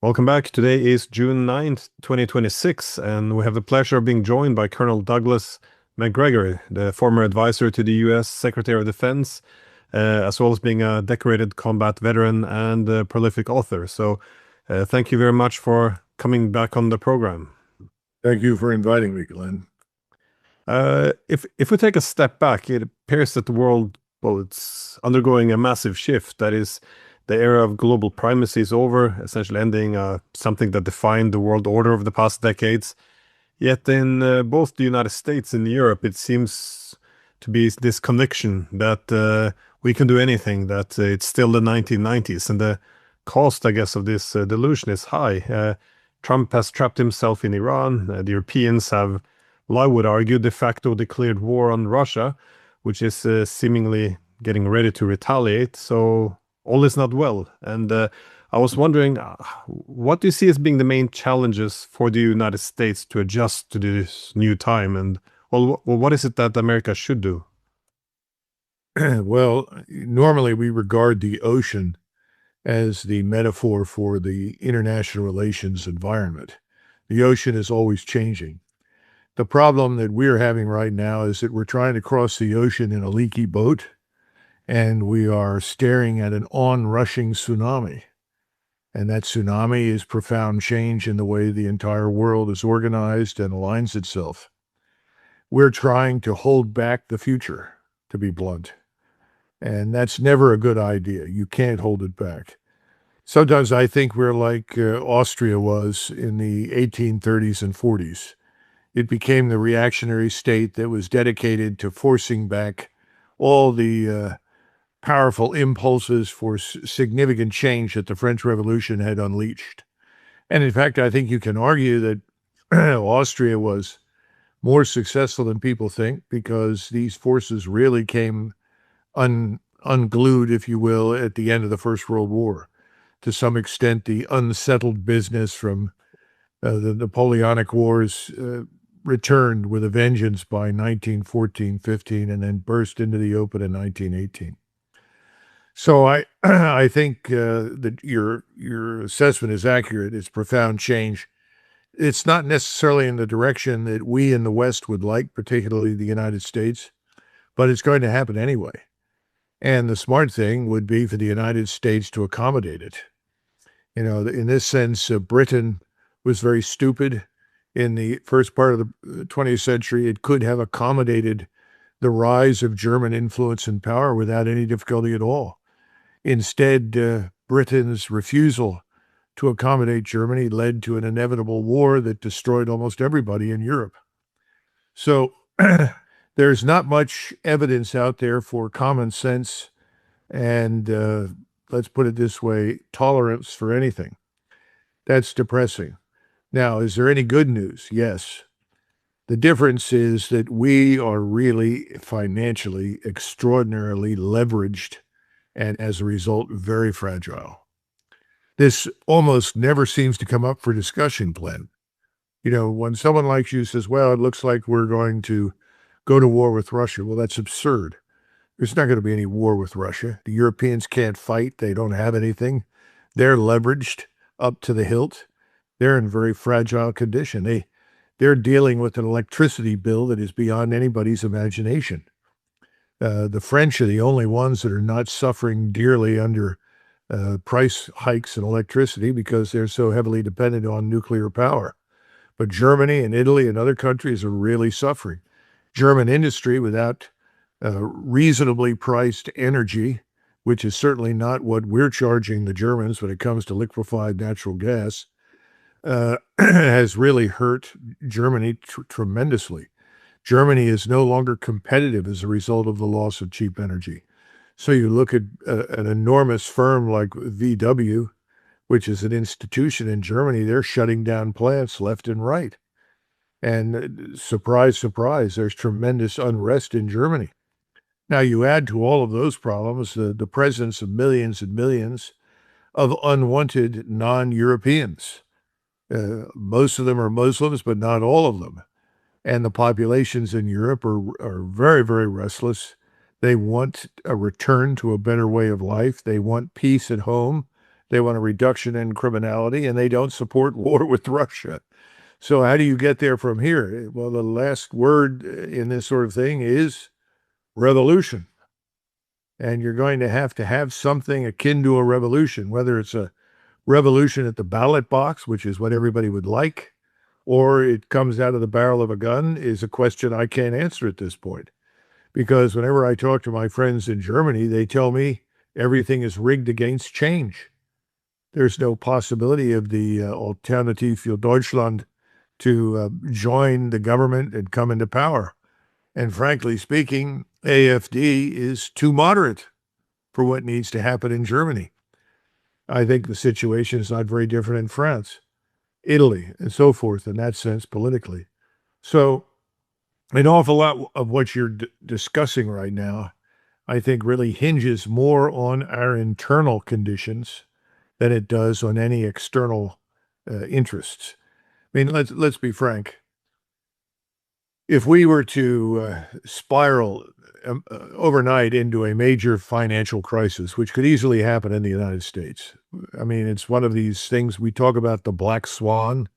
Welcome back. Today is June 9th, 2026, and we have the pleasure of being joined by Colonel Douglas Macgregor, the former advisor to the U.S. Secretary of Defense, as well as being a decorated combat veteran and a prolific author. Thank you very much for coming back on the program. Thank you for inviting me, Glenn. If we take a step back, it appears that the world, well, it's undergoing a massive shift. That is, the era of global primacy is over, essentially ending something that defined the world order of the past decades. Yet in both the United States and Europe, it seems to be this conviction that we can do anything, that it's still the 1990s, and the cost, I guess, of this delusion is high. Trump has trapped himself in Iran. The Europeans have, well, I would argue, de facto declared war on Russia, which is seemingly getting ready to retaliate. So all is not well. And I was wondering, what do you see as being the main challenges for the United States to adjust to this new time? And what is it that America should do? Well, normally we regard the ocean as the metaphor for the international relations environment. The ocean is always changing. The problem that we're having right now is that we're trying to cross the ocean in a leaky boat, and we are staring at an onrushing tsunami. And that tsunami is profound change in the way the entire world is organized and aligns itself. We're trying to hold back the future, to be blunt. And that's never a good idea. You can't hold it back. Sometimes I think we're like Austria was in the 1830s and 40s. It became the reactionary state that was dedicated to forcing back all the powerful impulses for significant change that the French Revolution had unleashed. And in fact, I think you can argue that Austria was more successful than people think because these forces really came unglued, if you will, at the end of the First World War. To some extent, the unsettled business from the Napoleonic Wars returned with a vengeance by 1914-15 and then burst into the open in 1918. So I think that your assessment is accurate. It's profound change. It's not necessarily in the direction that we in the West would like, particularly the United States, but it's going to happen anyway. And the smart thing would be for the United States to accommodate it. You know, in this sense, Britain was very stupid in the first part of the 20th century. It could have accommodated the rise of German influence and power without any difficulty at all. Instead, Britain's refusal to accommodate Germany led to an inevitable war that destroyed almost everybody in Europe. So there's not much evidence out there for common sense and, let's put it this way, tolerance for anything. That's depressing. Now, is there any good news? Yes. The difference is that we are really financially extraordinarily leveraged and as a result, very fragile. This almost never seems to come up for discussion, Glenn. You know, when someone like you says, well, it looks like we're going to go to war with Russia, well, that's absurd. There's not going to be any war with Russia. The Europeans can't fight. They don't have anything. They're leveraged up to the hilt. They're in very fragile condition. They're dealing with an electricity bill that is beyond anybody's imagination. The French are the only ones that are not suffering dearly under price hikes in electricity because they're so heavily dependent on nuclear power. But Germany and Italy and other countries are really suffering. German industry, without reasonably priced energy, which is certainly not what we're charging the Germans when it comes to liquefied natural gas, has really hurt Germany tremendously. Germany is no longer competitive as a result of the loss of cheap energy. So you look at an enormous firm like VW, which is an institution in Germany, they're shutting down plants left and right. And surprise, surprise, there's tremendous unrest in Germany. Now you add to all of those problems the presence of millions and millions of unwanted non-Europeans. Most of them are Muslims, but not all of them. And the populations in Europe are very, very restless. They want a return to a better way of life. They want peace at home. They want a reduction in criminality, and they don't support war with Russia. So how do you get there from here? Well, the last word in this sort of thing is revolution. And you're going to have something akin to a revolution, whether it's a revolution at the ballot box, which is what everybody would like, or it comes out of the barrel of a gun, is a question I can't answer at this point. Because whenever I talk to my friends in Germany, they tell me everything is rigged against change. There's no possibility of the Alternative für Deutschland to join the government and come into power. And frankly speaking, AfD is too moderate for what needs to happen in Germany. I think the situation is not very different in France, Italy, and so forth in that sense politically. So an awful lot of what you're discussing right now, I think really hinges more on our internal conditions than it does on any external interests. I mean, let's be frank. If we were to spiral overnight into a major financial crisis, which could easily happen in the United States, I mean, it's one of these things we talk about the black swan,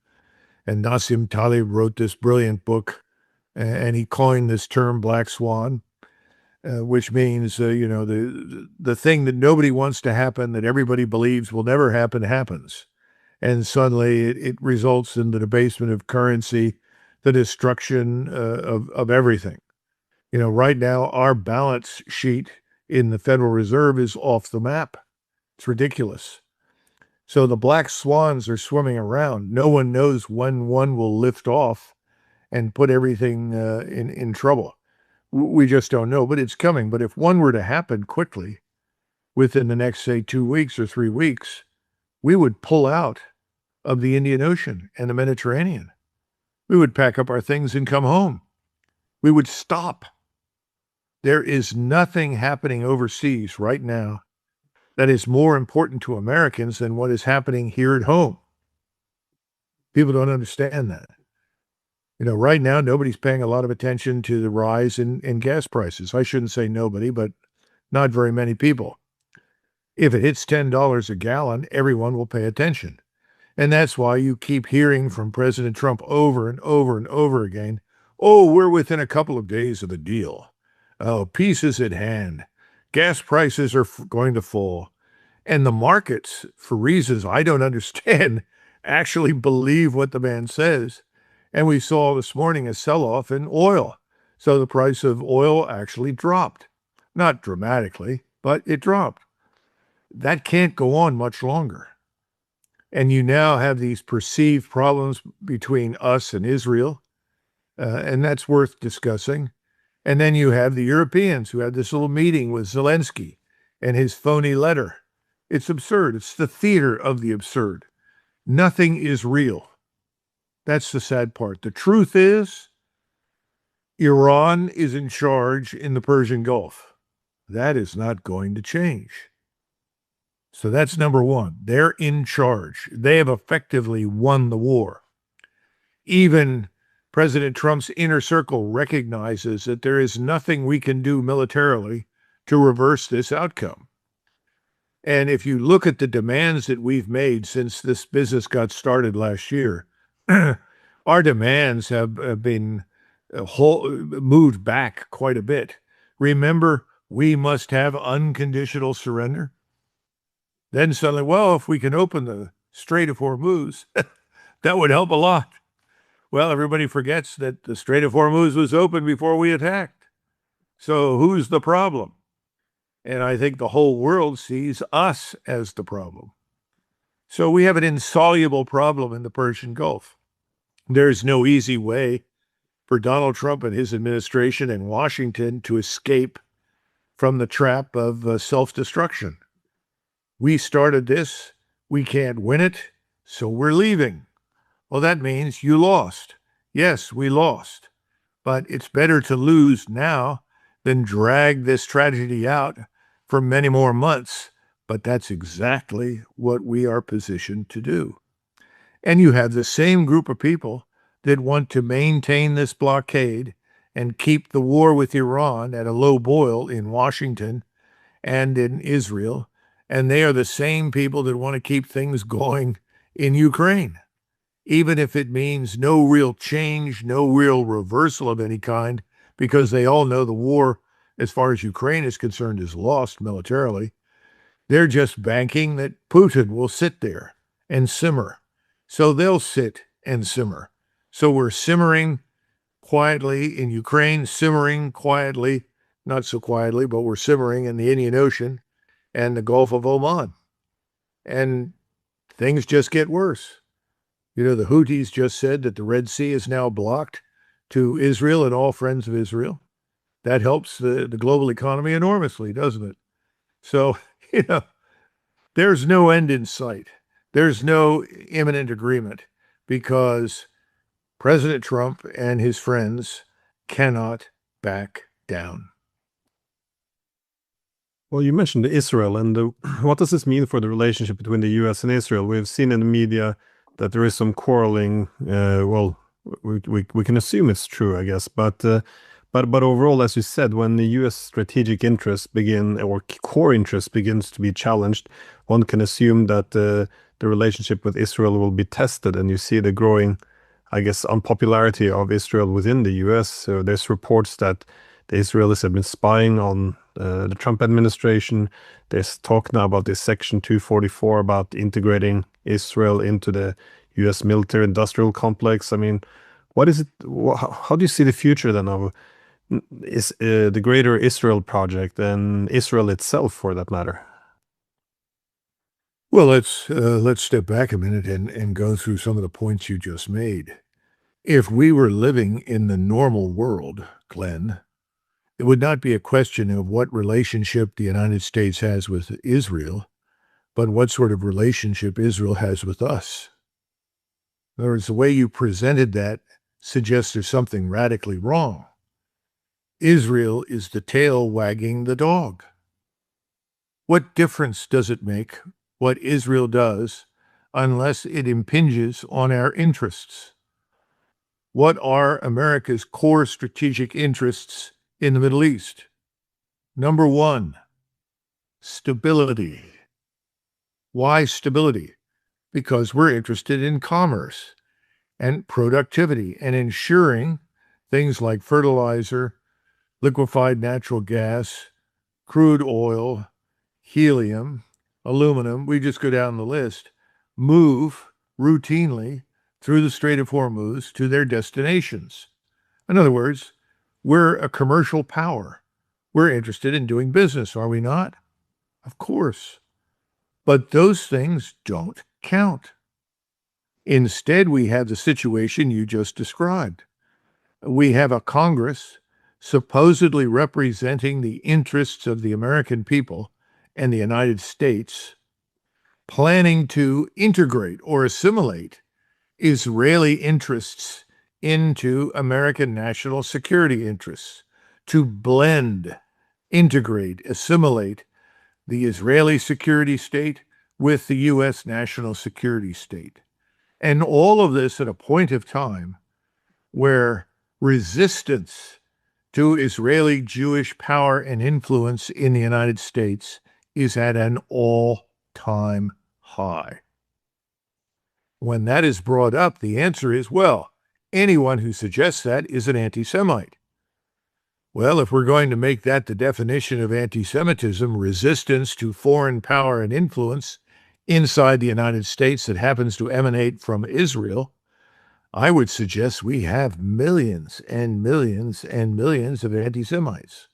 and Nassim Taleb wrote this brilliant book, and he coined this term black swan, which means, the thing that nobody wants to happen, that everybody believes will never happen, happens. And suddenly it results in the debasement of currency, the destruction of everything. Right now, our balance sheet in the Federal Reserve is off the map. It's ridiculous. So the black swans are swimming around. No one knows when one will lift off and put everything in trouble. We just don't know, but it's coming. But if one were to happen quickly, within the next, say, 2 weeks or 3 weeks, we would pull out of the Indian Ocean and the Mediterranean. We would pack up our things and come home. We would stop. There is nothing happening overseas right now that is more important to Americans than what is happening here at home. People don't understand that. Right now, nobody's paying a lot of attention to the rise in gas prices. I shouldn't say nobody, but not very many people. If it hits $10 a gallon, everyone will pay attention. And that's why you keep hearing from President Trump over and over and over again, oh, we're within a couple of days of a deal. Oh, peace is at hand. Gas prices are going to fall. And the markets, for reasons I don't understand, actually believe what the man says. And we saw this morning a sell-off in oil. So the price of oil actually dropped. Not dramatically, but it dropped. That can't go on much longer. And you now have these perceived problems between us and Israel, and that's worth discussing. And then you have the Europeans who had this little meeting with Zelensky and his phony letter. It's absurd. It's the theater of the absurd. Nothing is real. That's the sad part. The truth is, Iran is in charge in the Persian Gulf. That is not going to change. So that's number one. They're in charge. They have effectively won the war. Even President Trump's inner circle recognizes that there is nothing we can do militarily to reverse this outcome. And if you look at the demands that we've made since this business got started last year, our demands have been moved back quite a bit. Remember, we must have unconditional surrender. Then suddenly, well, if we can open the Strait of Hormuz, that would help a lot. Well, everybody forgets that the Strait of Hormuz was open before we attacked. So who's the problem? And I think the whole world sees us as the problem. So we have an insoluble problem in the Persian Gulf. There's no easy way for Donald Trump and his administration in Washington to escape from the trap of self-destruction. We started this, we can't win it, so we're leaving. Well, that means you lost. Yes, we lost. But it's better to lose now than drag this tragedy out for many more months. But that's exactly what we are positioned to do. And you have the same group of people that want to maintain this blockade and keep the war with Iran at a low boil in Washington and in Israel And they are the same people that want to keep things going in Ukraine, even if it means no real change, no real reversal of any kind, because they all know the war, as far as Ukraine is concerned, is lost militarily. They're just banking that Putin will sit there and simmer. So they'll sit and simmer. So we're simmering quietly in Ukraine, simmering quietly, not so quietly, but we're simmering in the Indian Ocean and the Gulf of Oman. And things just get worse. You know, the Houthis just said that the Red Sea is now blocked to Israel and all friends of Israel. That helps the global economy enormously, doesn't it? So, you know, there's no end in sight. There's no imminent agreement because President Trump and his friends cannot back down. Well, you mentioned Israel, and what does this mean for the relationship between the U.S. and Israel? We've seen in the media that there is some quarreling. Well, we can assume it's true, I guess, but overall, as you said, when the U.S. strategic interests begin or core interests begins to be challenged, one can assume that the relationship with Israel will be tested, and you see the growing, I guess, unpopularity of Israel within the U.S. So there's reports that the Israelis have been spying on the Trump administration. There's talk now about this Section 244 about integrating Israel into the U.S. military industrial complex. I mean, what is it? How do you see the future then of is the Greater Israel Project and Israel itself, for that matter? Well, let's step back a minute and go through some of the points you just made. If we were living in the normal world, Glenn, it would not be a question of what relationship the United States has with Israel, but what sort of relationship Israel has with us. In other words, the way you presented that suggests there's something radically wrong. Israel is the tail wagging the dog. What difference does it make what Israel does unless it impinges on our interests? What are America's core strategic interests in the Middle East? Number one, stability. Why stability? Because we're interested in commerce and productivity and ensuring things like fertilizer, liquefied natural gas, crude oil, helium, aluminum, we just go down the list, move routinely through the Strait of Hormuz to their destinations. In other words, we're a commercial power. We're interested in doing business, are we not? Of course. But those things don't count. Instead, we have the situation you just described. We have a Congress supposedly representing the interests of the American people and the United States, planning to integrate or assimilate Israeli interests into American national security interests, to blend, integrate, assimilate the Israeli security state with the U.S. national security state. And all of this at a point of time where resistance to Israeli Jewish power and influence in the United States is at an all-time high. When that is brought up, the answer is, well, anyone who suggests that is an anti-Semite. Well, if we're going to make that the definition of anti-Semitism, resistance to foreign power and influence inside the United States that happens to emanate from Israel, I would suggest we have millions and millions and millions of anti-Semites.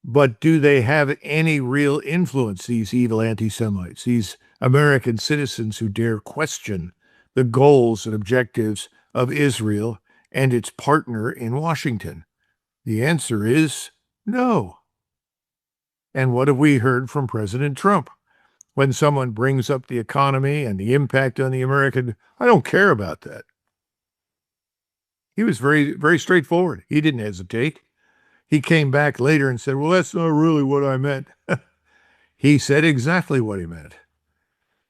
But do they have any real influence, these evil anti-Semites, these American citizens who dare question the goals and objectives of Israel and its partner in Washington? The answer is no. And what have we heard from President Trump? When someone brings up the economy and the impact on the American, I don't care about that. He was very, very straightforward. He didn't hesitate. He came back later and said, well, that's not really what I meant. He said exactly what he meant.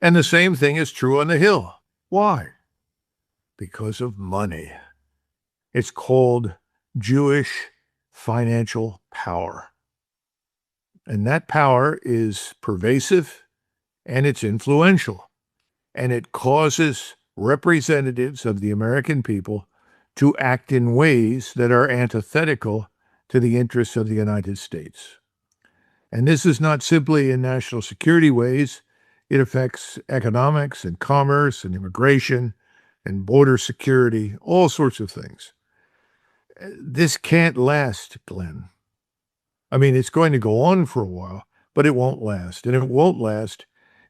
And the same thing is true on the Hill. Why? Because of money. It's called Jewish financial power. And that power is pervasive and it's influential. And it causes representatives of the American people to act in ways that are antithetical to the interests of the United States. And this is not simply in national security ways. It affects economics and commerce and immigration and border security, all sorts of things. This can't last, Glenn. I mean, it's going to go on for a while, but it won't last. And it won't last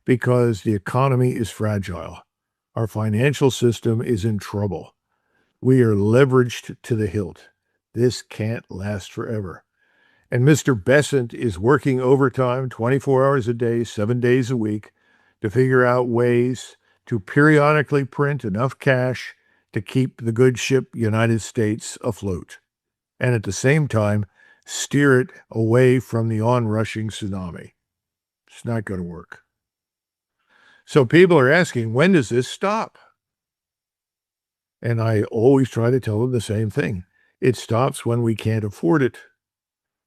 because the economy is fragile. Our financial system is in trouble. We are leveraged to the hilt. This can't last forever. And Mr. Besant is working overtime 24 hours a day, 7 days a week, to figure out ways to periodically print enough cash to keep the good ship United States afloat. And at the same time, steer it away from the onrushing tsunami. It's not going to work. So people are asking, when does this stop? And I always try to tell them the same thing. It stops when we can't afford it,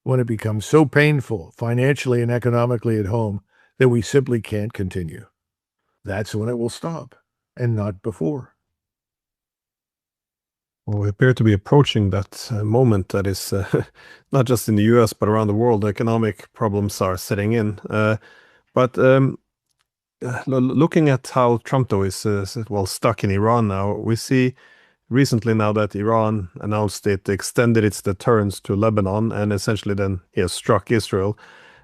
when it becomes so painful financially and economically at home that we simply can't continue. That's when it will stop, and not before. Well, we appear to be approaching that moment that is not just in the US, but around the world. Economic problems are setting in. But looking at how Trump, though, is well stuck in Iran now, we see recently now that Iran announced it extended its deterrence to Lebanon and essentially then struck Israel.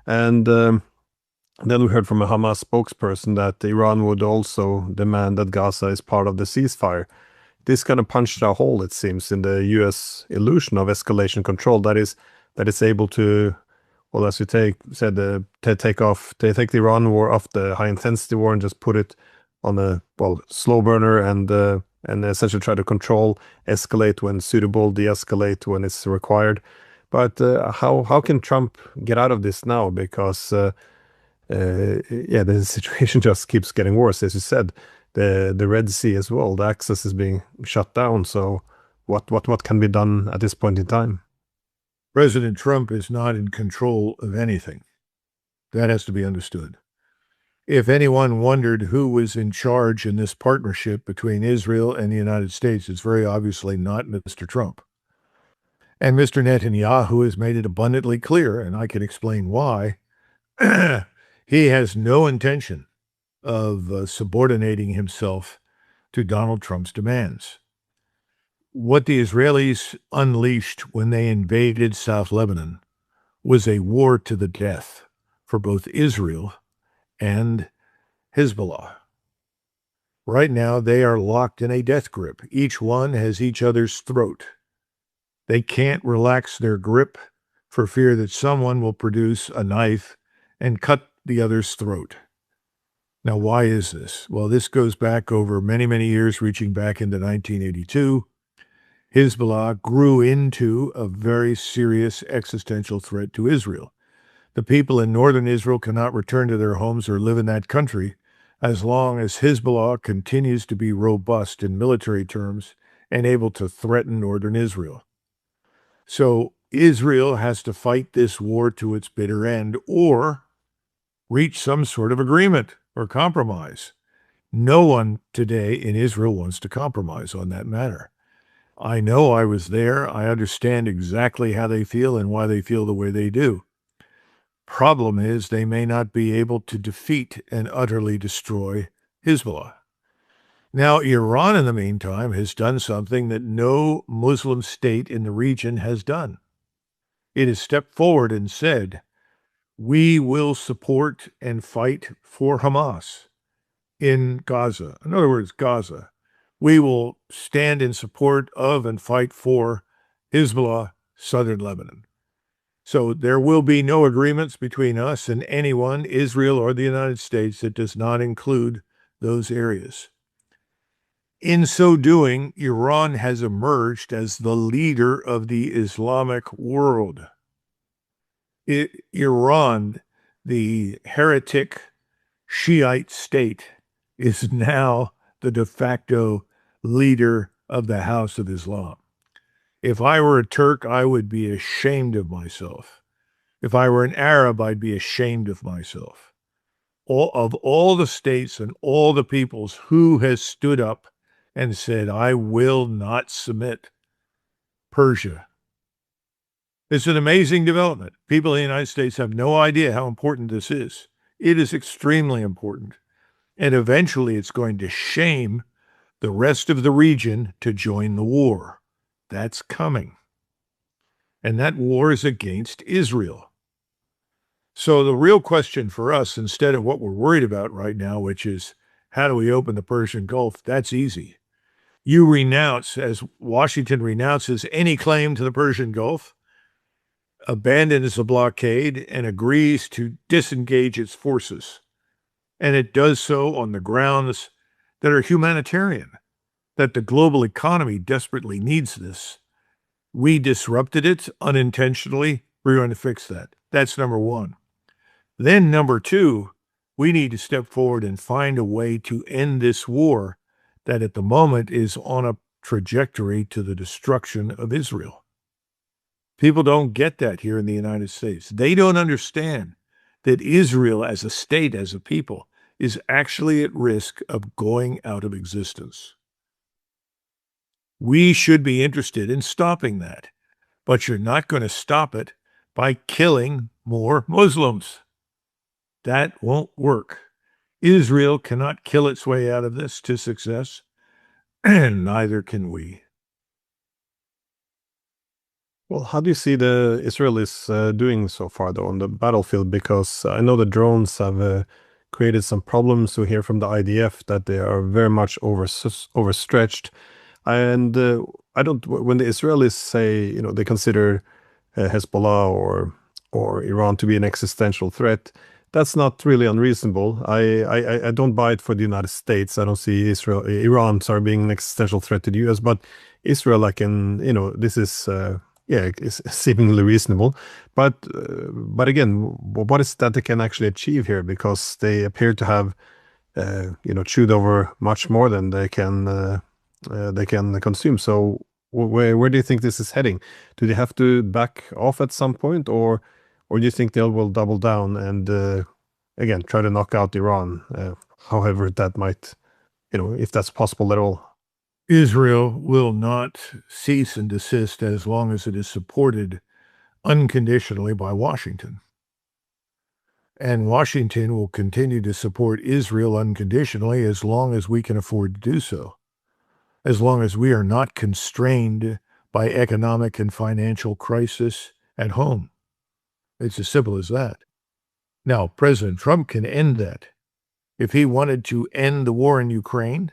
And then we heard from a Hamas spokesperson that Iran would also demand that Gaza is part of the ceasefire. This kind of punched a hole, it seems, in the U.S. illusion of escalation control that is able to, well, as you said, to take the Iran war off the high intensity war and just put it on a slow burner and essentially try to control, escalate when suitable, de-escalate when it's required. But how can Trump get out of this now? Because the situation just keeps getting worse, as you said. The Red Sea as well, the access is being shut down. So what can be done at this point in time? President Trump is not in control of anything. That has to be understood. If anyone wondered who was in charge in this partnership between Israel and the United States, it's very obviously not Mr. Trump. And Mr. Netanyahu has made it abundantly clear, and I can explain why. He has no intention of subordinating himself to Donald Trump's demands. What the Israelis unleashed when they invaded South Lebanon was a war to the death for both Israel and Hezbollah. Right now, they are locked in a death grip. Each one has each other's throat. They can't relax their grip for fear that someone will produce a knife and cut the other's throat. Now, why is this? Well, this goes back over many, many years, reaching back into 1982. Hezbollah grew into a very serious existential threat to Israel. The people in northern Israel cannot return to their homes or live in that country as long as Hezbollah continues to be robust in military terms and able to threaten northern Israel. So Israel has to fight this war to its bitter end or reach some sort of agreement or compromise. No one today in Israel wants to compromise on that matter. I know, I was there. I understand exactly how they feel and why they feel the way they do. Problem is, they may not be able to defeat and utterly destroy Hezbollah. Now, Iran, in the meantime, has done something that no Muslim state in the region has done. It has stepped forward and said, we will support and fight for Hamas in Gaza. In other words, Gaza. We will stand in support of and fight for Hezbollah, southern Lebanon. So there will be no agreements between us and anyone, Israel or the United States, that does not include those areas. In so doing, Iran has emerged as the leader of the Islamic world. Iran, the heretic Shiite state, is now the de facto leader of the House of Islam. If I were a Turk, I would be ashamed of myself If I were an Arab, I'd be ashamed of myself. All the states and all the peoples, who has stood up and said, I will not submit? Persia. It's an amazing development. People in the United States have no idea how important this is. It is extremely important. And eventually it's going to shame the rest of the region to join the war. That's coming. And that war is against Israel. So the real question for us, instead of what we're worried about right now, which is how do we open the Persian Gulf, that's easy. You renounce, as Washington renounces any claim to the Persian Gulf, abandons the blockade, and agrees to disengage its forces. And it does so on the grounds that are humanitarian, that the global economy desperately needs this. We disrupted it unintentionally. We're going to fix that. That's number one. Then number two, we need to step forward and find a way to end this war that at the moment is on a trajectory to the destruction of Israel. People don't get that here in the United States. They don't understand that Israel as a state, as a people, is actually at risk of going out of existence. We should be interested in stopping that, but you're not going to stop it by killing more Muslims. That won't work. Israel cannot kill its way out of this to success, and neither can we. Well, how do you see the Israelis doing so far, though, on the battlefield? Because I know the drones have created some problems. We hear from the IDF that they are very much overstretched. And I don't, when the Israelis say, they consider Hezbollah or Iran to be an existential threat, that's not really unreasonable. I don't buy it for the United States. I don't see Iran, sorry, being an existential threat to the US, but Israel, this is, yeah, it's seemingly reasonable. But again, what is that they can actually achieve here? Because they appear to have, chewed over much more than they can consume. So where do you think this is heading? Do they have to back off at some point, or do you think they will double down and again try to knock out Iran, however that might, if that's possible at all? Israel will not cease and desist as long as it is supported unconditionally by Washington. And Washington will continue to support Israel unconditionally as long as we can afford to do so, as long as we are not constrained by economic and financial crisis at home. It's as simple as that. Now, President Trump can end that. If he wanted to end the war in Ukraine,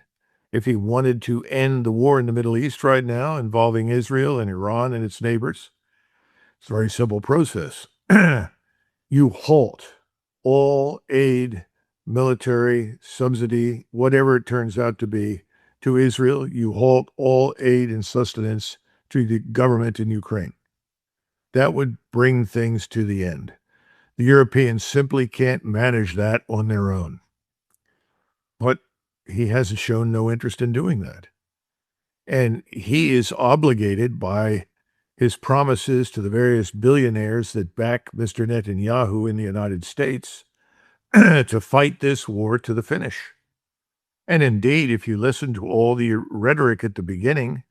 if he wanted to end the war in the Middle East right now involving Israel and Iran and its neighbors, it's a very simple process. You halt all aid, military, subsidy, whatever it turns out to be, to Israel. You halt all aid and sustenance to the government in Ukraine. That would bring things to the end. The Europeans simply can't manage that on their own. But he has shown no interest in doing that. And he is obligated by his promises to the various billionaires that back Mr. Netanyahu in the United States to fight this war to the finish. And indeed, if you listen to all the rhetoric at the beginning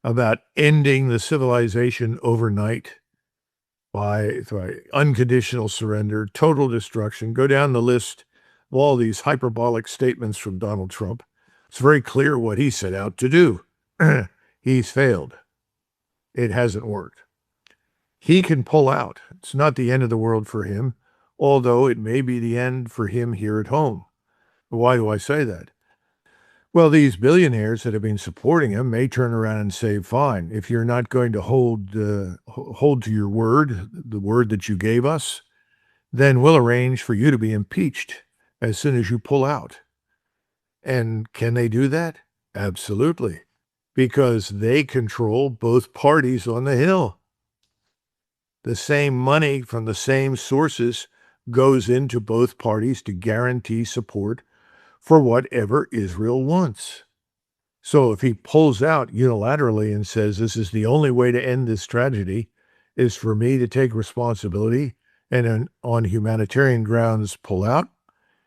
about ending the civilization overnight by unconditional surrender, total destruction, go down the list of all these hyperbolic statements from Donald Trump, it's very clear what he set out to do. He's failed. It hasn't worked. He can pull out. It's not the end of the world for him, although it may be the end for him here at home. Why do I say that? Well, these billionaires that have been supporting him may turn around and say, fine, if you're not going to hold to your word, the word that you gave us, then we'll arrange for you to be impeached as soon as you pull out. And can they do that? Absolutely. Because they control both parties on the Hill. The same money from the same sources goes into both parties to guarantee support for whatever Israel wants. So if he pulls out unilaterally and says, this is the only way to end this tragedy, is for me to take responsibility and on humanitarian grounds pull out,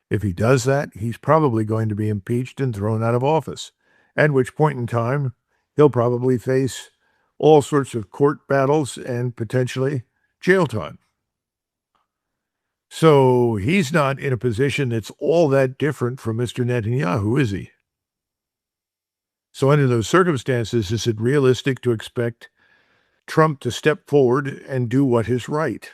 if he does that, he's probably going to be impeached and thrown out of office, at which point in time, he'll probably face all sorts of court battles and potentially jail time. So he's not in a position that's all that different from Mr. Netanyahu, is he? So under those circumstances, is it realistic to expect Trump to step forward and do what is right?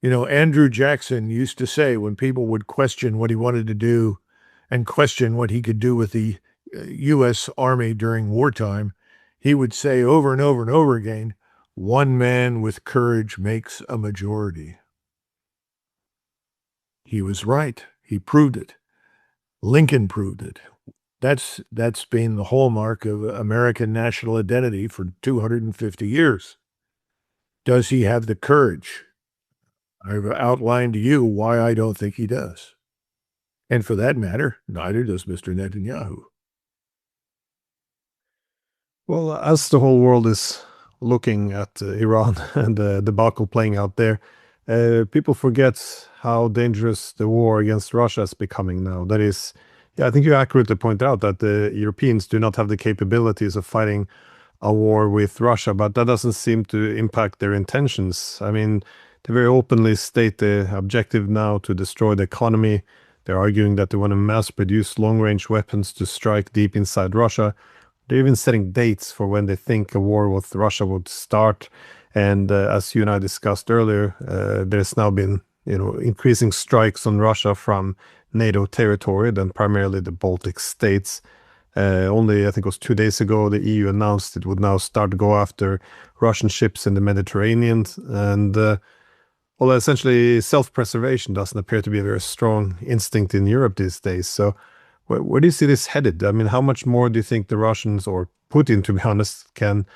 You know, Andrew Jackson used to say when people would question what he wanted to do and question what he could do with the U.S. Army during wartime, he would say over and over and over again, one man with courage makes a majority. He was right. He proved it. Lincoln proved it. That's been the hallmark of American national identity for 250 years. Does he have the courage? I've outlined to you why I don't think he does. And for that matter, neither does Mr. Netanyahu. Well, as the whole world is looking at Iran and the debacle playing out there, people forget how dangerous the war against Russia is becoming now. That is, yeah, I think you accurately point out that the Europeans do not have the capabilities of fighting a war with Russia, but that doesn't seem to impact their intentions. I mean, they very openly state the objective now to destroy the economy. They're arguing that they want to mass produce long range weapons to strike deep inside Russia. They're even setting dates for when they think a war with Russia would start. And as you and I discussed earlier, there's now been, increasing strikes on Russia from NATO territory, then primarily the Baltic states. Only, I think it was 2 days ago, the EU announced it would now start to go after Russian ships in the Mediterranean. And well, essentially, self-preservation doesn't appear to be a very strong instinct in Europe these days. So where do you see this headed? I mean, how much more do you think the Russians, or Putin, to be honest, can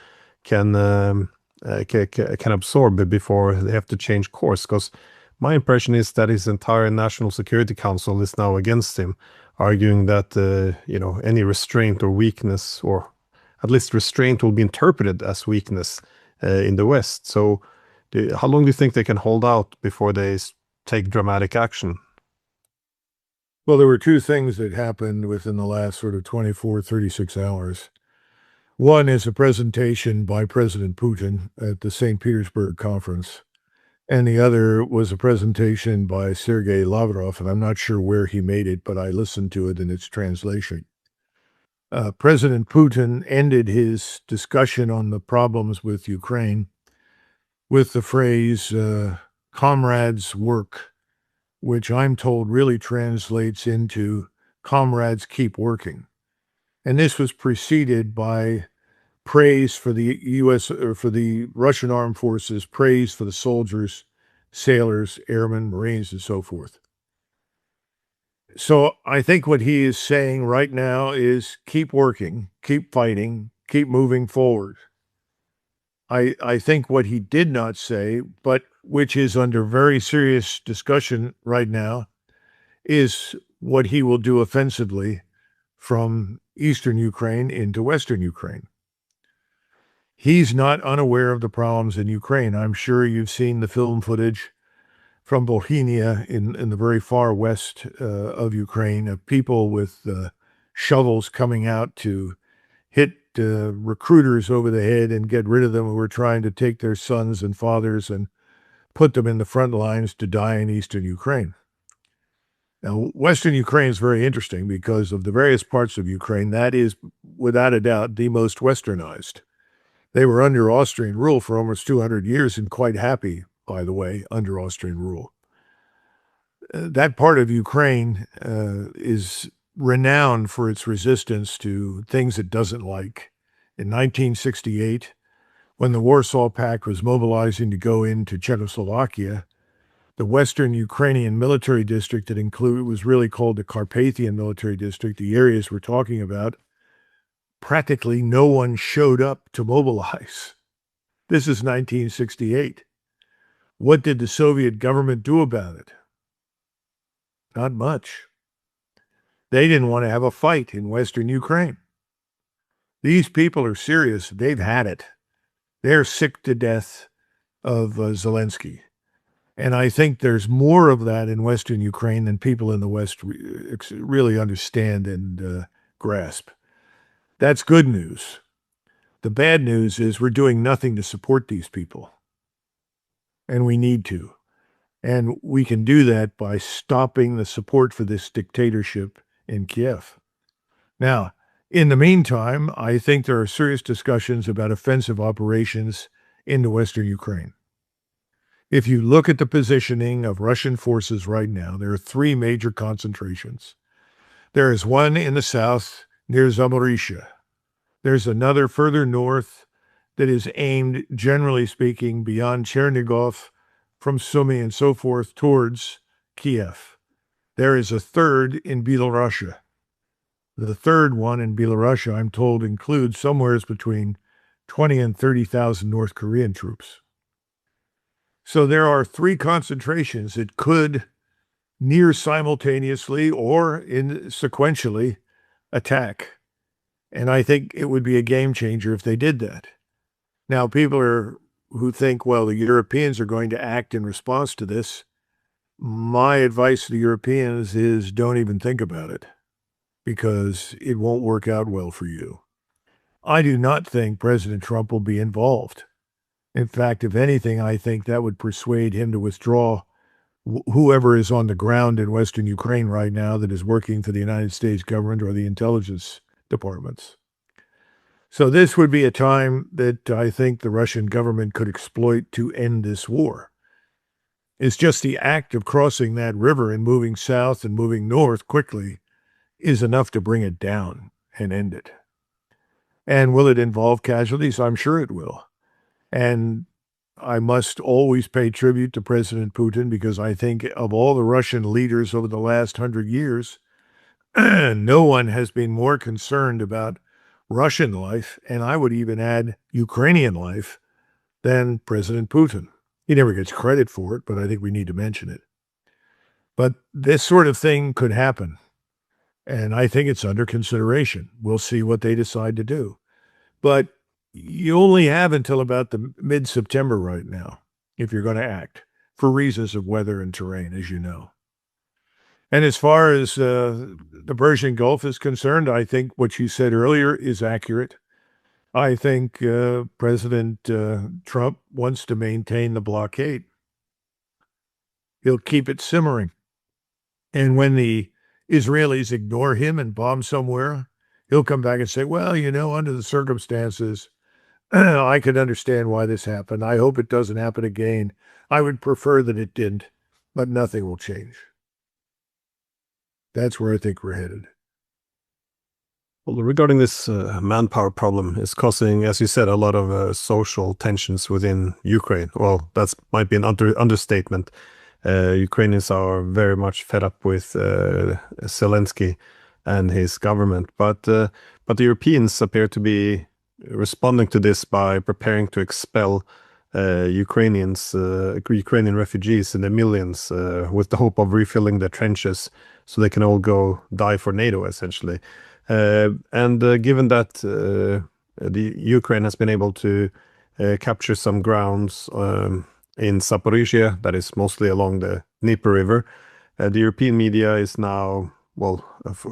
can absorb before they have to change course? Because my impression is that his entire National Security Council is now against him, arguing that any restraint or weakness, or at least restraint, will be interpreted as weakness in the West. So, how long do you think they can hold out before they take dramatic action? Well, there were two things that happened within the last sort of 24, 36 hours. One is a presentation by President Putin at the St. Petersburg conference. And the other was a presentation by Sergei Lavrov, and I'm not sure where he made it, but I listened to it in its translation. President Putin ended his discussion on the problems with Ukraine with the phrase, comrades work, which I'm told really translates into comrades keep working. And this was preceded by praise for the U.S. or for the Russian armed forces, praise for the soldiers, sailors, airmen, Marines, and so forth. So I think what he is saying right now is keep working, keep fighting, keep moving forward. I think what he did not say, but which is under very serious discussion right now, is what he will do offensively from eastern Ukraine into western Ukraine. He's not unaware of the problems in Ukraine. I'm sure you've seen the film footage from Bohemia in the very far west of Ukraine of people with shovels coming out to hit recruiters over the head and get rid of them who are trying to take their sons and fathers and put them in the front lines to die in eastern Ukraine. Now, western Ukraine is very interesting because of the various parts of Ukraine. That is, without a doubt, the most westernized. They were under Austrian rule for almost 200 years and quite happy, by the way, under Austrian rule. That part of Ukraine is renowned for its resistance to things it doesn't like. In 1968, when the Warsaw Pact was mobilizing to go into Czechoslovakia, the Western Ukrainian military district that included was really called the Carpathian Military District, the areas we're talking about, practically no one showed up to mobilize. This is 1968. What did the Soviet government do about it? Not much. They didn't want to have a fight in Western Ukraine. These people are serious. They've had it. They're sick to death of Zelensky. And I think there's more of that in Western Ukraine than people in the West really understand and grasp. That's good news. The bad news is we're doing nothing to support these people, and we need to. And we can do that by stopping the support for this dictatorship in Kiev. Now, in the meantime, I think there are serious discussions about offensive operations into Western Ukraine. If you look at the positioning of Russian forces right now, there are three major concentrations. There is one in the south near Zaporizhia. There's another further north that is aimed, generally speaking, beyond Chernigov, from Sumy and so forth towards Kiev. There is a third in Belarusia. The third one in Belarusia, I'm told, includes somewhere between 20 and 30,000 North Korean troops. So there are three concentrations that could near simultaneously or sequentially attack. And I think it would be a game changer if they did that. Now, people who think, well, the Europeans are going to act in response to this. My advice to the Europeans is don't even think about it, because it won't work out well for you. I do not think President Trump will be involved. In fact, if anything, I think that would persuade him to withdraw whoever is on the ground in Western Ukraine right now that is working for the United States government or the intelligence departments. So this would be a time that I think the Russian government could exploit to end this war. It's just the act of crossing that river and moving south and moving north quickly is enough to bring it down and end it. And will it involve casualties? I'm sure it will. And I must always pay tribute to President Putin, because I think of all the Russian leaders over the last 100 years, no one has been more concerned about Russian life, and I would even add Ukrainian life, than President Putin. He never gets credit for it, but I think we need to mention it. But this sort of thing could happen, and I think it's under consideration. We'll see what they decide to do. But you only have until about the mid-September right now, if you're going to act, for reasons of weather and terrain, as you know. And as far as the Persian Gulf is concerned, I think what you said earlier is accurate. I think President Trump wants to maintain the blockade. He'll keep it simmering. And when the Israelis ignore him and bomb somewhere, he'll come back and say, well, under the circumstances, I could understand why this happened. I hope it doesn't happen again. I would prefer that it didn't, but nothing will change. That's where I think we're headed. Well, regarding this manpower problem, it's causing, as you said, a lot of social tensions within Ukraine. Well, that might be an understatement. Ukrainians are very much fed up with Zelensky and his government, but the Europeans appear to be responding to this by preparing to expel Ukrainian refugees in the millions with the hope of refilling their trenches so they can all go die for NATO, essentially. Given that the Ukraine has been able to capture some grounds in Zaporizhia, that is mostly along the Dnieper River, the European media is now, well,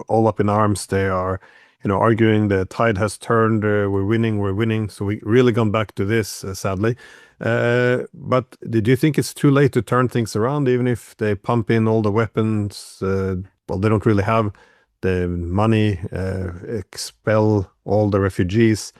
all up in arms. They are, arguing the tide has turned. We're winning. So we really gone back to this, sadly. But do you think it's too late to turn things around, even if they pump in all the weapons? Well, they don't really have the money, expel all the refugees.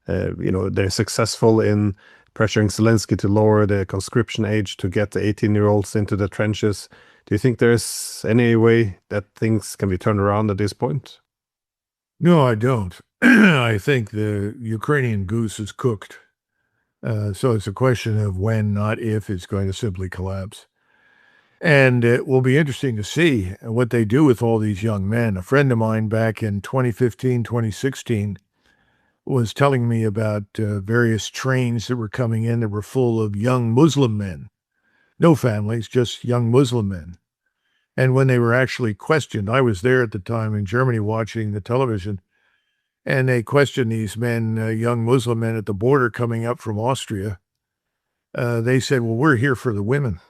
They're successful in pressuring Zelensky to lower the conscription age to get the 18-year-olds into the trenches. Do you think there's any way that things can be turned around at this point? No, I don't. I think the Ukrainian goose is cooked. So it's a question of when, not if, it's going to simply collapse. And it will be interesting to see what they do with all these young men. A friend of mine back in 2015, 2016 was telling me about various trains that were coming in that were full of young Muslim men. No families, just young Muslim men. And when they were actually questioned, I was there at the time in Germany watching the television, and they questioned these men, young Muslim men at the border coming up from Austria. They said, well, we're here for the women.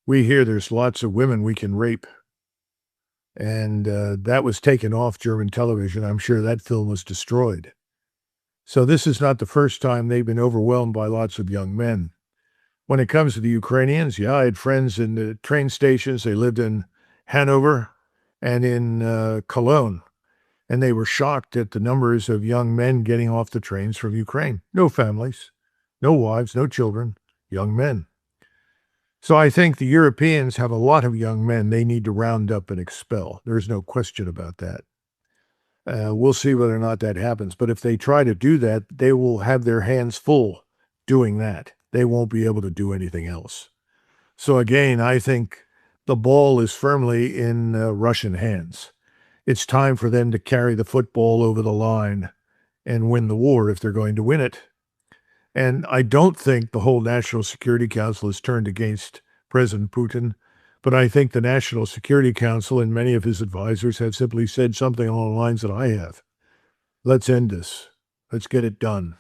we hear there's lots of women we can rape. And that was taken off German television. I'm sure that film was destroyed. So this is not the first time they've been overwhelmed by lots of young men. When it comes to the Ukrainians, yeah, I had friends in the train stations. They lived in Hanover and in Cologne, and they were shocked at the numbers of young men getting off the trains from Ukraine. No families, no wives, no children, young men. So I think the Europeans have a lot of young men they need to round up and expel. There's no question about that. We'll see whether or not that happens. But if they try to do that, they will have their hands full doing that. They won't be able to do anything else. So again, I think the ball is firmly in Russian hands. It's time for them to carry the football over the line and win the war if they're going to win it. And I don't think the whole National Security Council is turned against President Putin, but I think the National Security Council and many of his advisors have simply said something along the lines that I have. Let's end this. Let's get it done.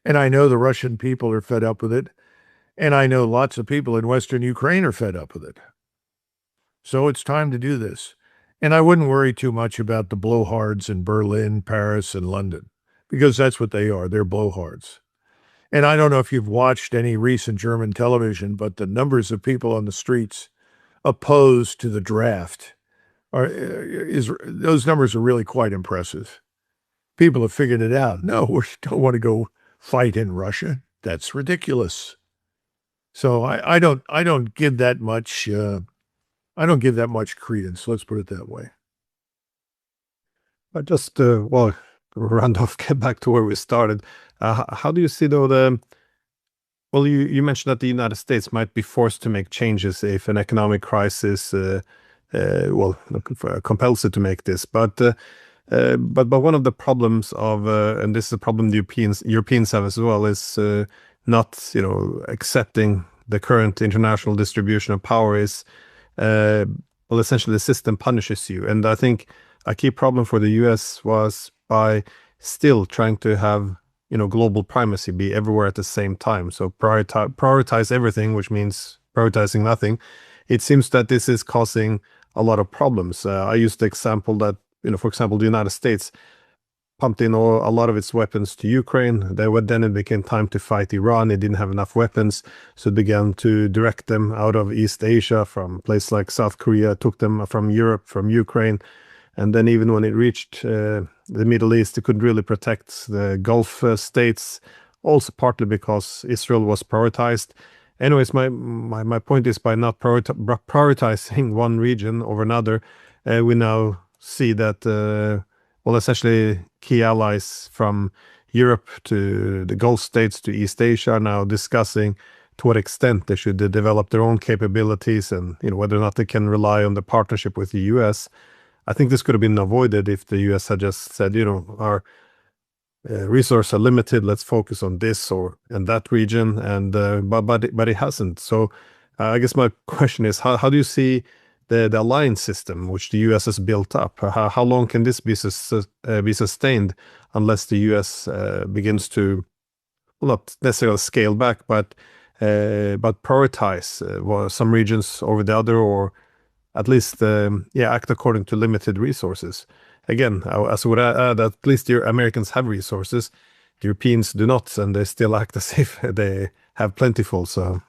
And I know the Russian people are fed up with it. And I know lots of people in Western Ukraine are fed up with it. So it's time to do this. And I wouldn't worry too much about the blowhards in Berlin, Paris, and London, because that's what they are. They're blowhards. And I don't know if you've watched any recent German television, but the numbers of people on the streets opposed to the draft those numbers are really quite impressive. People have figured it out. No, we don't want to go fight in Russia. That's ridiculous. So I don't give that much credence. Let's put it that way. But just well, round off, get back to where we started. How do you see though well, you mentioned that the United States might be forced to make changes if an economic crisis, well, compels it to make this. But one of the problems of, and this is a problem the Europeans have as well, is not, accepting the current international distribution of power is, well, essentially the system punishes you. And I think a key problem for the US was by still trying to have, global primacy, be everywhere at the same time. So prioritize everything, which means prioritizing nothing. It seems that this is causing a lot of problems. I used the example that, for example, the United States pumped in a lot of its weapons to Ukraine. Then it became time to fight Iran. It didn't have enough weapons, so it began to direct them out of East Asia, from places like South Korea, took them from Europe, from Ukraine. And then even when it reached the Middle East, it couldn't really protect the Gulf states, also partly because Israel was prioritized. Anyways, my point is, by not prioritizing one region over another, we now see that, well, essentially key allies from Europe to the Gulf states to East Asia are now discussing to what extent they should develop their own capabilities, and whether or not they can rely on the partnership with the U.S. I think this could have been avoided if the U.S. had just said, our resources are limited. Let's focus on this and that region, and but it hasn't. So I guess my question is, how do you see the alliance system which the U.S. has built up? How long can this be sustained unless the U.S. begins to, well, not necessarily scale back, but prioritize some regions over the other, or at least act according to limited resources? Again, as I would add, at least the Americans have resources, the Europeans do not, and they still act as if they have plentiful. So,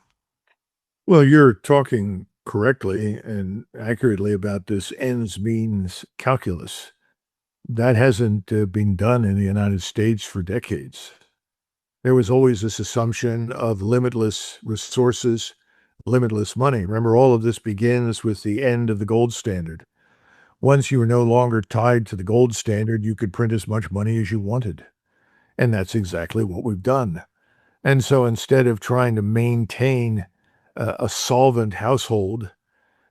well, you're talking correctly and accurately about this ends means calculus. That hasn't been done in the United States for decades. There was always this assumption of limitless resources, limitless money. Remember, all of this begins with the end of the gold standard. Once you were no longer tied to the gold standard, you could print as much money as you wanted. And that's exactly what we've done. And so instead of trying to maintain a solvent household,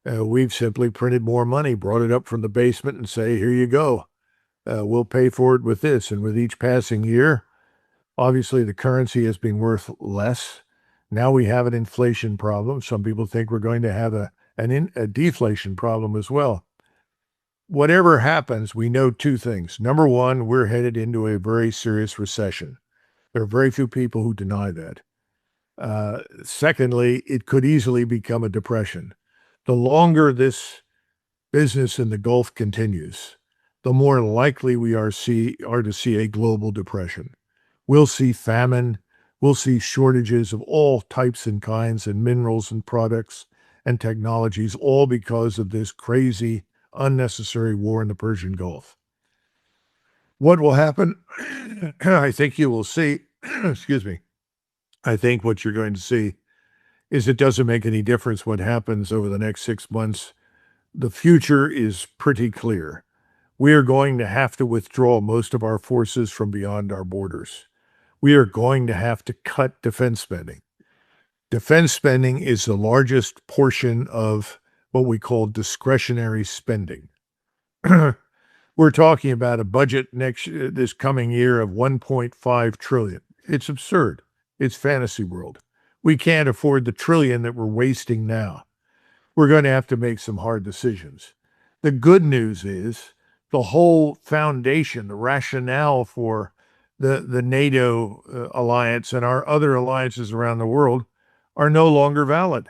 we've simply printed more money, brought it up from the basement and say, here you go. We'll pay for it with this. And with each passing year, obviously the currency has been worth less. Now we have an inflation problem. Some people think we're going to have a deflation problem as well. Whatever happens, we know two things. Number one, we're headed into a very serious recession. There are very few people who deny that. Secondly, it could easily become a depression. The longer this business in the Gulf continues, the more likely we are to see a global depression. We'll see famine. We'll see shortages of all types and kinds and minerals and products and technologies, all because of this crazy, unnecessary war in the Persian Gulf. What will happen? I think you will see, excuse me, I think what you're going to see is it doesn't make any difference what happens over the next 6 months. The future is pretty clear. We are going to have to withdraw most of our forces from beyond our borders. We are going to have to cut defense spending. Defense spending is the largest portion of what we call discretionary spending. We're talking about a budget this coming year of 1.5 trillion. It's absurd. It's fantasy world. We can't afford the trillion that we're wasting now. We're going to have to make some hard decisions. The good news is the whole foundation, the rationale for the NATO alliance and our other alliances around the world are no longer valid.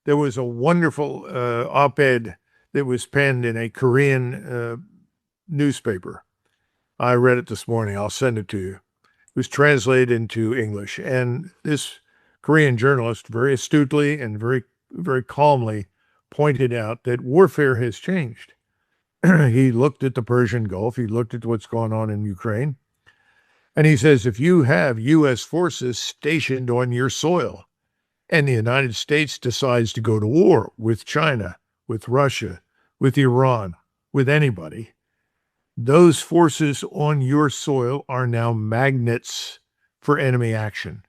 There was a wonderful op-ed that was penned in a Korean newspaper. I read it this morning. I'll send it to you. It was translated into English. And this Korean journalist very astutely and very, very calmly pointed out that warfare has changed. He looked at the Persian Gulf. He looked at what's going on in Ukraine. And he says, if you have U.S. forces stationed on your soil and the United States decides to go to war with China, with Russia, with Iran, with anybody, those forces on your soil are now magnets for enemy action.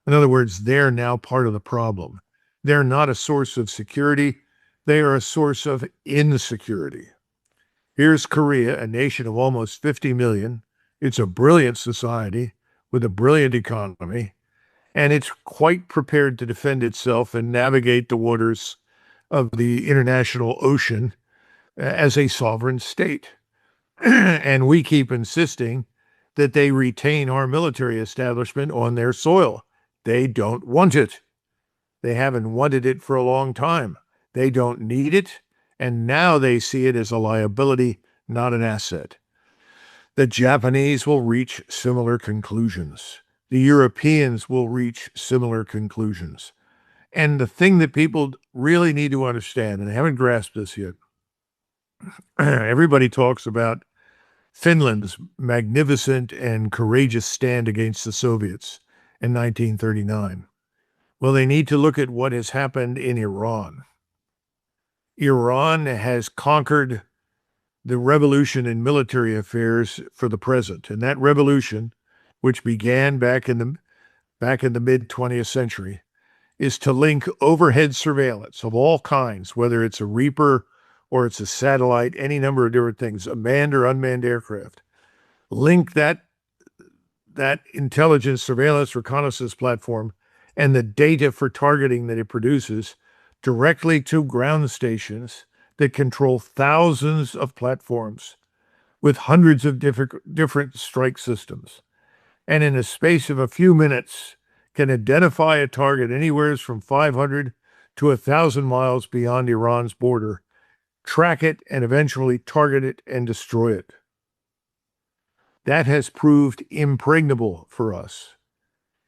In other words, they're now part of the problem. They're not a source of security. They are a source of insecurity. Here's Korea, a nation of almost 50 million. It's a brilliant society with a brilliant economy, and it's quite prepared to defend itself and navigate the waters of the international ocean as a sovereign state. And we keep insisting that they retain our military establishment on their soil. They don't want it. They haven't wanted it for a long time. They don't need it, and now they see it as a liability, not an asset. The Japanese will reach similar conclusions. The Europeans will reach similar conclusions. And the thing that people really need to understand, and they haven't grasped this yet, everybody talks about Finland's magnificent and courageous stand against the Soviets in 1939. Well, they need to look at what has happened in Iran. Iran has conquered the revolution in military affairs for the present. And that revolution, which began back in the mid 20th century, is to link overhead surveillance of all kinds, whether it's a Reaper or it's a satellite, any number of different things, manned or unmanned aircraft. Link that intelligence, surveillance, reconnaissance platform and the data for targeting that it produces directly to ground stations that control thousands of platforms with hundreds of different strike systems. And in a space of a few minutes, can identify a target anywhere from 500 to 1,000 miles beyond Iran's border, track it, and eventually target it and destroy it. That has proved impregnable for us.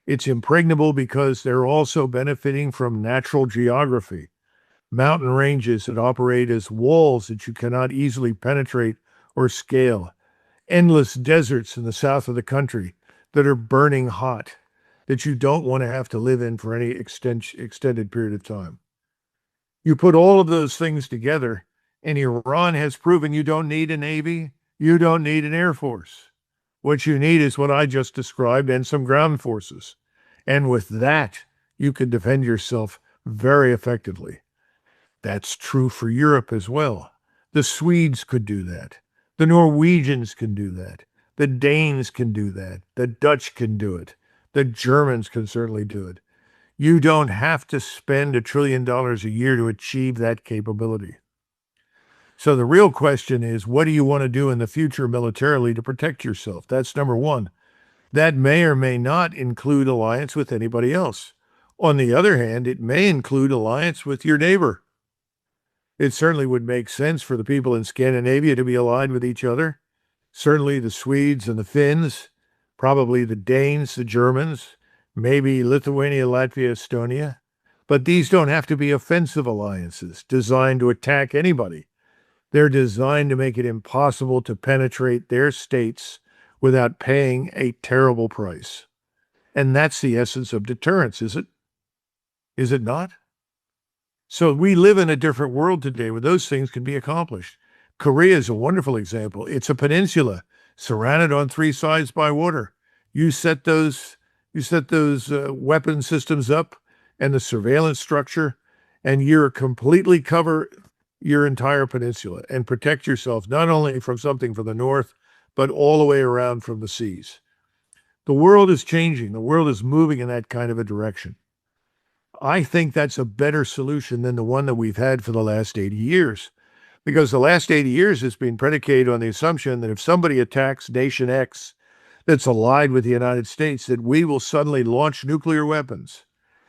It's impregnable because they're also benefiting from natural geography, mountain ranges that operate as walls that you cannot easily penetrate or scale, endless deserts in the south of the country that are burning hot, that you don't want to have to live in for any extended period of time. You put all of those things together, and Iran has proven you don't need a navy, you don't need an air force. What you need is what I just described and some ground forces. And with that, you can defend yourself very effectively. That's true for Europe as well. The Swedes could do that. The Norwegians can do that. The Danes can do that. The Dutch can do it. The Germans can certainly do it. You don't have to spend $1 trillion a year to achieve that capability. So the real question is, what do you want to do in the future militarily to protect yourself? That's number one. That may or may not include alliance with anybody else. On the other hand, it may include alliance with your neighbor. It certainly would make sense for the people in Scandinavia to be aligned with each other. Certainly the Swedes and the Finns, probably the Danes, the Germans, maybe Lithuania, Latvia, Estonia. But these don't have to be offensive alliances designed to attack anybody. They're designed to make it impossible to penetrate their states without paying a terrible price. And that's the essence of deterrence, is it? Is it not? So we live in a different world today where those things can be accomplished. Korea is a wonderful example. It's a peninsula surrounded on three sides by water. You set those weapon systems up and the surveillance structure, and you're completely cover your entire peninsula and protect yourself not only from something from the north, but all the way around from the seas. The world is changing. The world is moving in that kind of a direction. I think that's a better solution than the one that we've had for the last 80 years. Because the last 80 years has been predicated on the assumption that if somebody attacks nation X that's allied with the United States, that we will suddenly launch nuclear weapons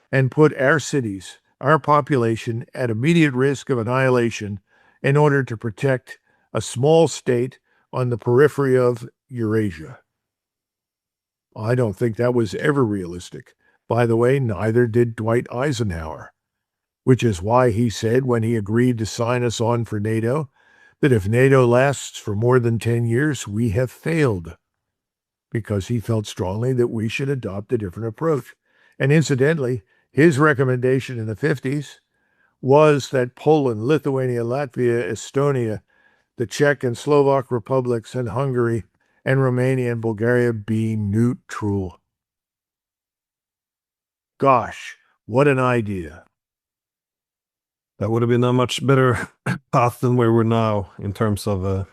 and put our cities, our population at immediate risk of annihilation in order to protect a small state on the periphery of Eurasia. I don't think that was ever realistic. By the way, neither did Dwight Eisenhower, which is why he said when he agreed to sign us on for NATO, that if NATO lasts for more than 10 years, we have failed, because he felt strongly that we should adopt a different approach. And incidentally, his recommendation in the 50s was that Poland, Lithuania, Latvia, Estonia, the Czech and Slovak republics, and Hungary, and Romania and Bulgaria be neutral. Gosh, what an idea. That would have been a much better path than where we're now in terms of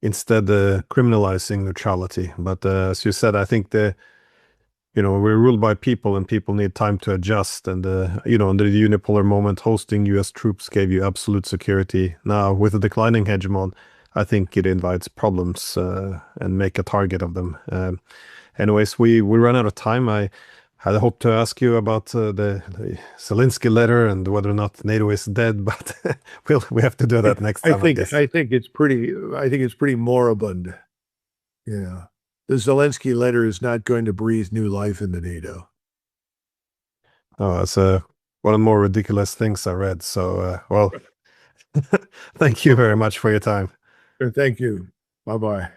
instead criminalizing neutrality. But as you said, I think we're ruled by people and people need time to adjust. And, under the unipolar moment, hosting US troops gave you absolute security. Now, with a declining hegemon, I think it invites problems and make a target of them. Anyways, we run out of time. I had hoped to ask you about the Zelensky letter and whether or not NATO is dead, but we have to do that next time. I think it's pretty moribund. Yeah. The Zelensky letter is not going to breathe new life into NATO. Oh, it's one of the more ridiculous things I read. So, well, thank you very much for your time. Thank you. Bye-bye.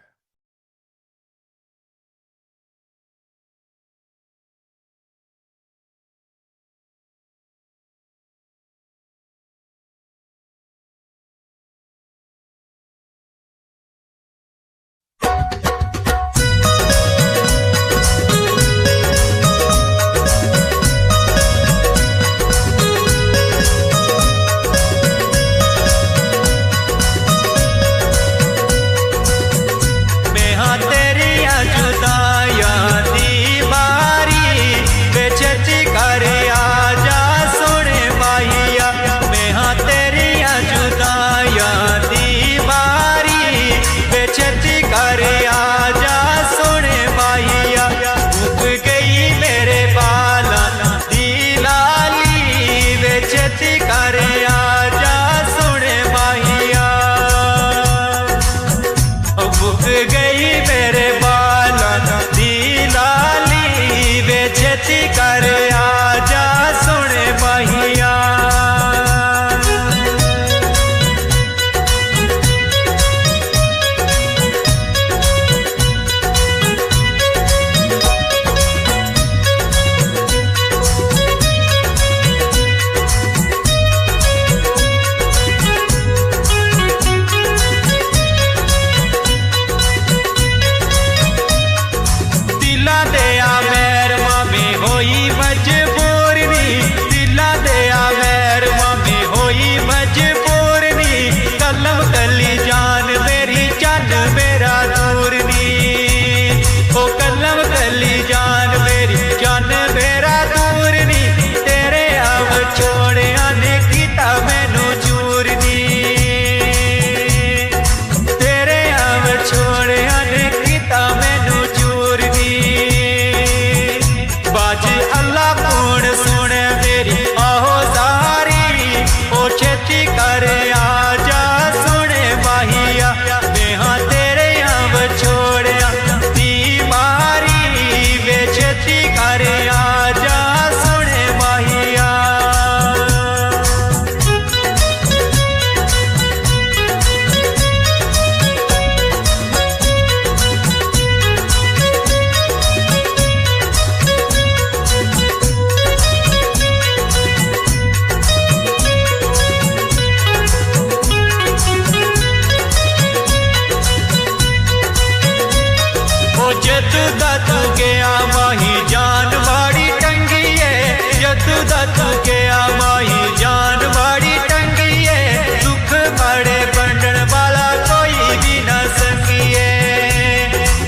जदू दा तू गया माही जान माड़ी टंगी है, जदू दा तू गया माही जान माड़ी टंगी है, दुख माड़े बंडन वाला कोई भी ना संगिए,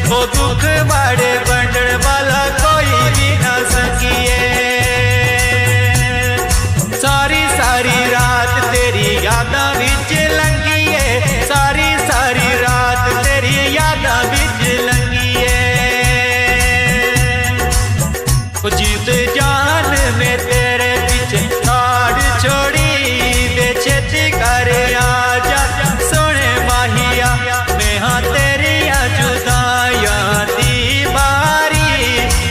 वो दुख माड़े बंडन वाला कोई भी ना संगिए। सारी सारी रात तेरी यादां विच लंघी है, सारी सारी रात तेरी यादां विच लंघी है। ओ जीत जान में तेरे पीछे काड़ छोड़ी वे छेती कर आजा सोने माहिया, मैं हाँ तेरिया जुदाइयां दी मारी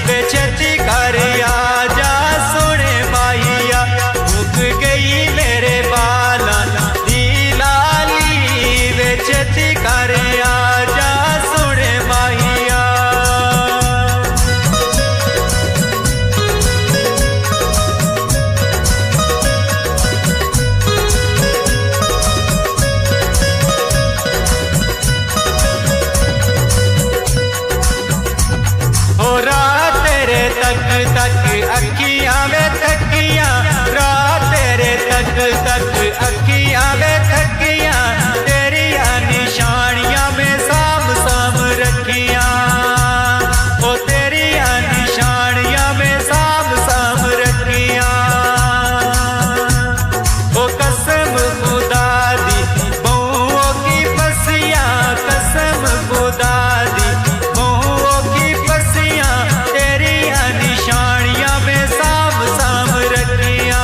वे छेती कर आजा सोने माहिया, मुक गई मेरे बाला दी लाली वे छेती कर आजा सोने माहिया। हो रात तेरे तक तक अखियां में थकियां, रात तेरे तक तक अखियां में थकियां, तेरिया निशानियां में साम साम रखियां, ओ तेरिया निशानियां में साम साम रखियां। ओ कसम खुदा दी बहुओं की पसियां, कसम खुदा दी बहुओं की पसियां, तेरिया निशानियां में साम साम रखियां।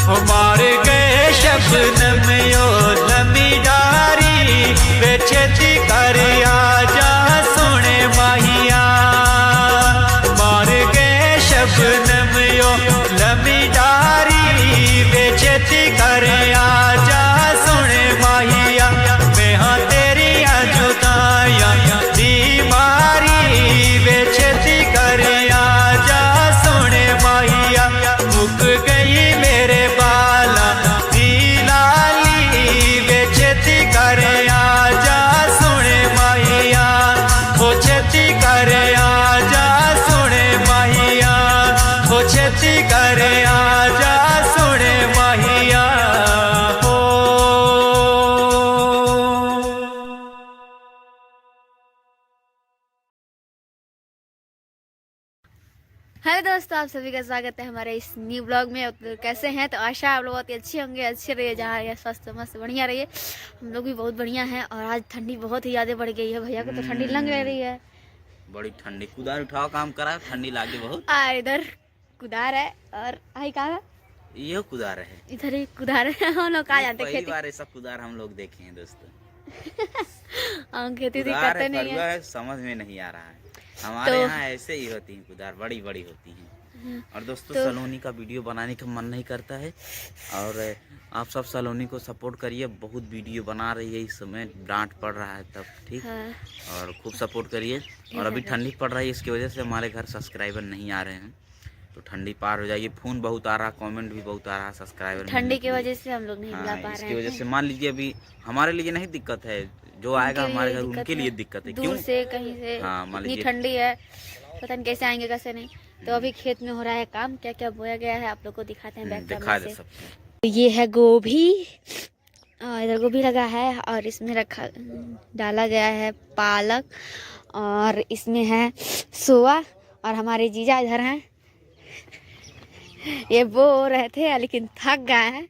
ओ मार गए शबनम यो लमी डारी वे छेती कर आजा सोने माहिया, मार गए शबनम यो लमी डारी वे छेती कर आजा सोने माहिया, मैं हाँ तेरिया जुदाइयां दी मारी वे छेती कर आजा सोने माहिया, मुक गई मेरे बाला दी लाली वे छेती कर आजा सोने माहिया, वो छेती कर आजा सोने माहिया, वो छेती कर आजा सोने माहिया हो। हेलो दोस्तों, आप सभी का स्वागत है हमारे इस न्यू ब्लॉग में। तो कैसे हैं? तो आशा आप लोग बहुत ही अच्छे होंगे, अच्छे रहिए, जहाँ रहिए स्वस्थ मस्त बढ़िया रहिए। हम लोग भी बहुत बढ़िया हैं और आज ठंडी बहुत ही ज़्यादा बढ़ गई है। भैया को तो ठंडी लग रही है, बड़ी ठंडी। कुदार उठाओ, काम करा, ठंडी लागे बहुत। इधर कुदार है और आई कहा ये कुदार है, इधर ही कुदार है। हम लोग कहा जाते पहली खेती बार ऐसा कुदार हम लोग देखे हैं दोस्तों। हम खेती कुदार करते नहीं फरुआ है। है, समझ में नहीं आ रहा है। हमारे तो यहाँ ऐसे ही होती हैं कुदार, बड़ी बड़ी होती हैं। और दोस्तों सलोनी का वीडियो बनाने का मन नहीं करता है, और आप सब सलोनी को सपोर्ट करिए। बहुत वीडियो बना रही है इस समय, डांट पड़ रहा है तब, ठीक। और खूब सपोर्ट करिए। और अभी ठंडी पड़ रही है, इसकी वजह से हमारे घर सब्सक्राइबर नहीं आ रहे हैं, तो ठंडी पार हो जाएगी। फोन बहुत आ रहा, कमेंट भी बहुत आ रहा, सब्सक्राइबर ठंडी की वजह से हम लोग नहीं बुला पा रहे हैं। इसकी वजह से मान लीजिए अभी हमारे लिए नहीं दिक्कत है, जो आएगा हमारे घर उनके लिए दिक्कत है। दूर से कहीं से इतनी ठंडी है, पता नहीं कैसे आएंगे कैसे नहीं। तो अभी खेत में हो रहा है काम, क्या क्या बोया गया है आप लोग को दिखाते हैं बैक दिखा कैमरा दे से। सबको। ये है गोभी, इधर गोभी लगा है, और इसमें रखा डाला गया है पालक, और इसमें है सोआ, और हमारे जीजा इधर हैं। ये बो रहे थे लेकिन थक गए हैं।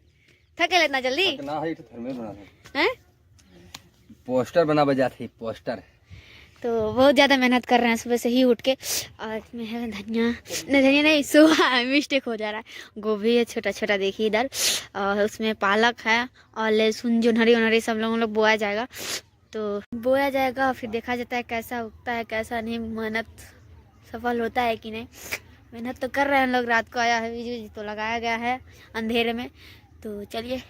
थक गए इतना जल्दी? ना है, थर्मे बना है। हैं? पोस्टर बना बजा थी, पोस्टर। तो बहुत ज़्यादा मेहनत कर रहे हैं सुबह से ही उठ के। और इसमें है धनिया, नहीं धनिया नहीं, सोआ, मिस्टेक हो जा रहा है। गोभी है छोटा छोटा, देखिए इधर, और उसमें पालक है, और लहसुन जो नरी उनरी सब लोग बोया जाएगा। तो बोया जाएगा, फिर देखा जाता है कैसा उगता है कैसा नहीं, मेहनत सफल होता है कि नहीं। मेहनत तो कर रहे हैं लोग, रात को आया है बीज तो लगाया गया है अंधेरे में। तो चलिए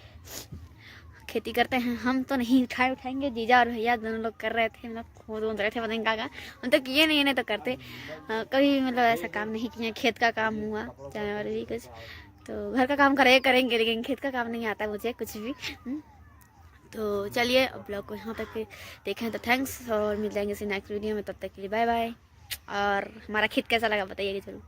खेती करते हैं। हम तो नहीं उठाएंगे, जीजा और भैया दोनों लोग कर रहे थे, मतलब खोद वोद रहे थे, पता नहीं क्या। हम तो किए नहीं तो करते कभी, मतलब ऐसा काम नहीं किए। खेत का काम हुआ चाहे और भी कुछ, तो घर का काम करेंगे, लेकिन खेत का काम नहीं आता मुझे कुछ भी। तो चलिए अब ब्लॉग को यहाँ तक देखें तो थैंक्स, और मिल जाएंगे नेक्स्ट वीडियो में, तब तक के लिए बाय बाय। और हमारा खेत कैसा लगा बताइएगा जरूर।